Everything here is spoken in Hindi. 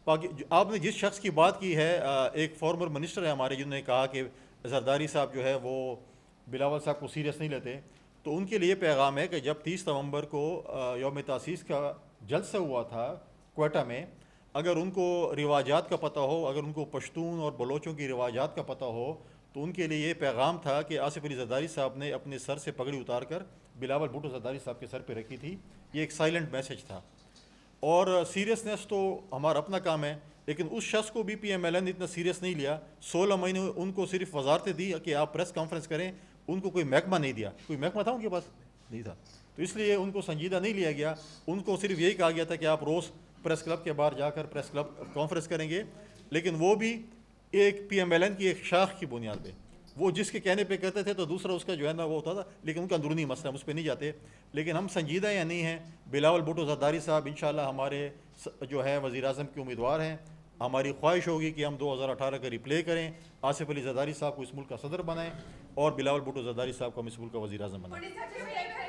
आपने जिस शख्स की बात की है, एक फॉर्मर मिनिस्टर है हमारे, जिन्होंने कहा कि जरदारी साहब जो है वो बिलावल साहब को सीरियस नहीं लेते, तो उनके लिए पैगाम है कि जब 30 नवंबर को यौम तासीस का जलसा हुआ था क्वेटा में, अगर उनको रिवाजात का पता हो, अगर उनको पश्तून और बलोचों की रिवाजात का पता हो, तो उनके लिए ये पैगाम था कि आसिफ अली जरदारी साहब ने अपने सर से पगड़ी उतार कर बिलावल भुट्टो जरदारी साहब के सर पर रखी थी। ये एक साइलेंट मैसेज था। और सीरियसनेस तो हमारा अपना काम है, लेकिन उस शख्स को भी PMLN ने इतना सीरियस नहीं लिया। 16 महीने उनको सिर्फ वजारतें दी कि आप प्रेस कॉन्फ्रेंस करें, उनको कोई महकमा नहीं दिया। कोई महकमा था उनके पास? नहीं था। तो इसलिए उनको संजीदा नहीं लिया गया। उनको सिर्फ यही कहा गया था कि आप रोज़ प्रेस क्लब के बाहर जाकर प्रेस क्लब कॉन्फ्रेंस करेंगे, लेकिन वो भी एक PMLN की एक शाख की बुनियाद पर। वो जिसके कहने पे करते थे तो दूसरा उसका जो है ना वो होता था, लेकिन उनका अंदरूनी मसला, उस पर नहीं जाते। लेकिन हम संजीदा या नहीं हैं। बिलावल भुट्टो जरदारी साहब इंशाल्लाह हमारे जो है वज़ीर आज़म के उम्मीदवार हैं। हमारी ख्वाहिश होगी कि हम 2018 का रिप्ले करें, आसिफ अली जरदारी साहब को इस मुल्क का सदर बनाएं और बिलावल भुट्टो जरदारी साहब को हम इस मुल्क का वज़ीर आज़म बनाएं।